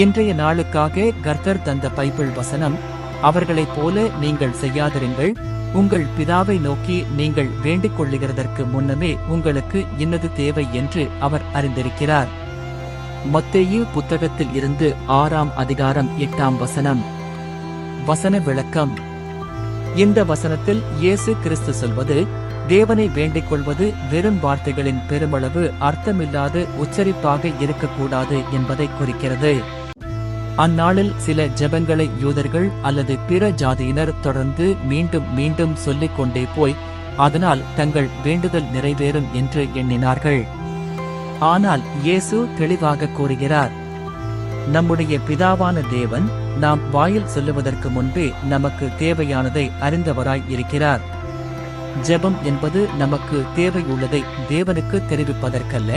இன்றைய நாளுக்காக கர்த்தர் தந்த பைபிள் வசனம், அவர்களைப் போல நீங்கள் செய்யாதிருங்கள், உங்கள் பிதாவை நோக்கி நீங்கள் வேண்டிக் கொள்ளுகிறதற்கு முன்னமே உங்களுக்கு இன்னது தேவை என்று அவர் அறிந்திருக்கிறார். மத்தேயு புத்தகத்தில் இருந்து 6ஆம் அதிகாரம் 8ஆம் வசனம். வசன விளக்கம். இந்த வசனத்தில் இயேசு கிறிஸ்து சொல்வது, தேவனை வேண்டிக் கொள்வது வெறும் வார்த்தைகளின் பெருமளவு அர்த்தமில்லாத உச்சரிப்பாக இருக்கக்கூடாது என்பதை குறிக்கிறது. அந்நாளில் சில ஜெபங்களை யூதர்கள் அல்லது பிற ஜாதியினர் தொடர்ந்து மீண்டும் மீண்டும் சொல்லிக் கொண்டே போய் அதனால் தங்கள் வேண்டுதல் நிறைவேறும் என்று எண்ணினார்கள். ஆனால் இயேசு தெளிவாக கூறுகிறார், நம்முடைய பிதாவான தேவன் நாம் வாயில் சொல்லுவதற்கு முன்பே நமக்கு தேவையானதை அறிந்தவராய் இருக்கிறார். ஜெபம் என்பது நமக்கு தேவையுள்ளதை தேவனுக்கு தெரிவிப்பதற்கல்ல,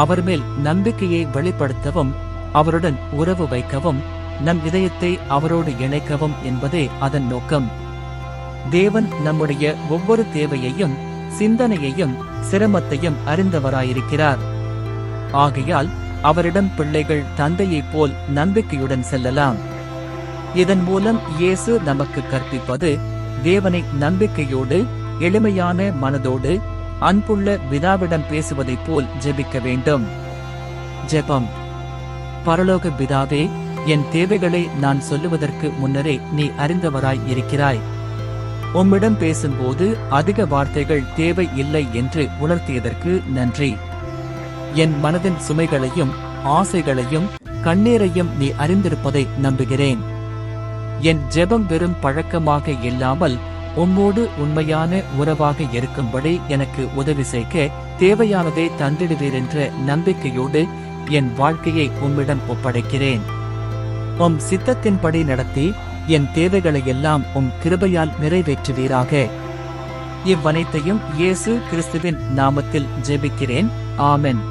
அவர் மேல் நம்பிக்கையை வெளிப்படுத்தவும், அவருடன் உறவு வைக்கவும், நம் இதயத்தை அவரோடு இணைக்கவும் என்பதே அதன் நோக்கம். தேவன் நம்முடைய ஒவ்வொரு தேவையையும், சிந்தனையையும், சிரமத்தையும் அறிந்தவராயிருக்கிறார். ஆகையால் அவரிடம் பிள்ளைகள் தந்தையைப் போல் நம்பிக்கையுடன் செல்லலாம். இதன் மூலம் இயேசு நமக்கு கற்பிப்பது, தேவனை நம்பிக்கையோடு, எளிமையான மனதோடு, அன்புள்ள பிதாவிடம் பேசுவதைப் போல் ஜெபிக்க வேண்டும். ஜெபம். பரலோக பிதாவே, என் தேவைகளை நான் சொல்லுவதற்கு முன்னரே நீ அறிந்தவராய் இருக்கிறாய். உம்மிடம் பேசும்போது அதிக வார்த்தைகள் தேவை இல்லை என்று உணர்த்தியதற்கு நன்றி. என் மனதின் சுமைகளையும் ஆசைகளையும் கண்ணீரையும் நீ அறிந்திருப்பதை நம்புகிறேன். என் ஜெபம் வெறும் பழக்கமாக இல்லாமல் உம்மோடு உண்மையான உறவாக இருக்கும்படி எனக்கு உதவி செய்ய தேவையானதை தந்திடுவீரென்ற நம்பிக்கையோடு என் வாழ்க்கையை உம்மிடம் ஒப்படைக்கிறேன். உம் சித்தத்தின்படி நடத்தி என் தேவைகளையெல்லாம் உம் கிருபையால் நிறைவேற்றுவீராக. இவ்வனைத்தையும் இயேசு கிறிஸ்துவின் நாமத்தில் ஜெபிக்கிறேன். ஆமென்.